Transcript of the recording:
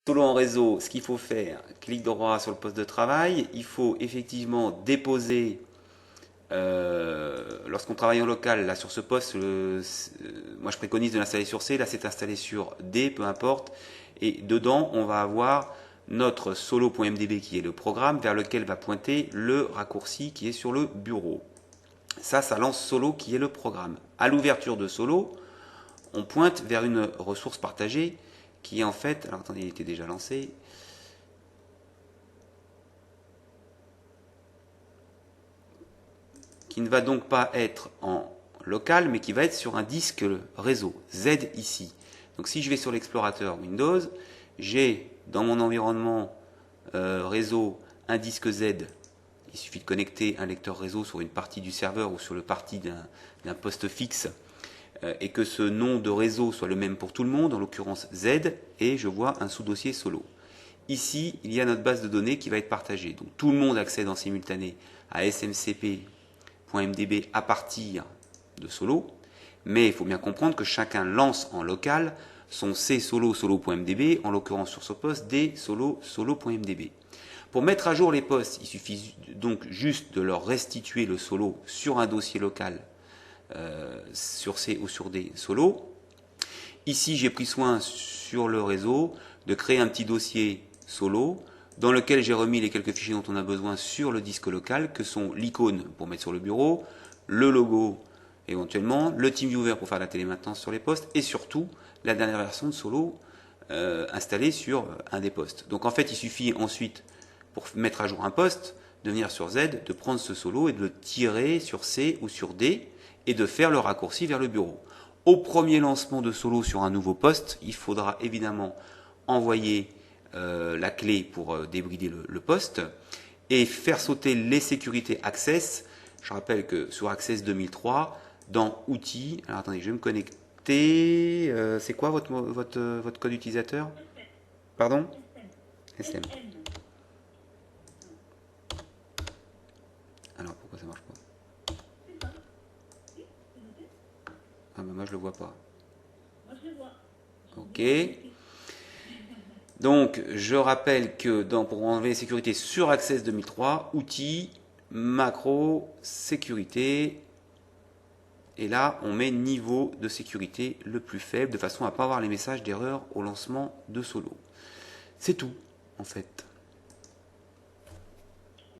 Solo en réseau, ce qu'il faut faire, clic droit sur le poste de travail, il faut effectivement déposer, lorsqu'on travaille en local, là sur ce poste, moi je préconise de l'installer sur C, là c'est installé sur D, peu importe, et dedans on va avoir notre solo.mdb qui est le programme vers lequel va pointer le raccourci qui est sur le bureau. Ça lance Solo qui est le programme. À l'ouverture de Solo, on pointe vers une ressource partagée qui est en fait, alors attendez, il était déjà lancé, qui ne va donc pas être en local, mais qui va être sur un disque réseau, Z ici. Donc si je vais sur l'explorateur Windows, j'ai dans mon environnement réseau un disque Z. Il suffit de connecter un lecteur réseau sur une partie du serveur ou sur le parti d'un poste fixe et que ce nom de réseau soit le même pour tout le monde, en l'occurrence Z, et je vois un sous-dossier solo. Ici, il y a notre base de données qui va être partagée. Donc tout le monde accède en simultané à smcp.mdb à partir de solo, mais il faut bien comprendre que chacun lance en local son C solo.mdb, en l'occurrence sur ce poste, D solo.mdb. Pour mettre à jour les postes, il suffit donc juste de leur restituer le solo sur un dossier local, sur C ou sur D solo. Ici, j'ai pris soin sur le réseau de créer un petit dossier solo dans lequel j'ai remis les quelques fichiers dont on a besoin sur le disque local, que sont l'icône pour mettre sur le bureau, le logo éventuellement, le TeamViewer pour faire la télémaintenance sur les postes, et surtout la dernière version de Solo installée sur un des postes. Donc en fait, il suffit ensuite, pour mettre à jour un poste, de venir sur Z, de prendre ce Solo et de le tirer sur C ou sur D, et de faire le raccourci vers le bureau. Au premier lancement de Solo sur un nouveau poste, il faudra évidemment envoyer la clé pour débrider le poste et faire sauter les sécurités Access. Je rappelle que sur Access 2003, dans Outils, alors attendez, je vais me connecter. C'est quoi votre code utilisateur? Pardon? SM. Alors pourquoi ça marche pas? Ah ben moi je le vois pas. Ok. Donc je rappelle que pour enlever les sécurités sur Access 2003, outils, macro, sécurité, et là on met niveau de sécurité le plus faible de façon à ne pas avoir les messages d'erreur au lancement de Solo. C'est tout en fait.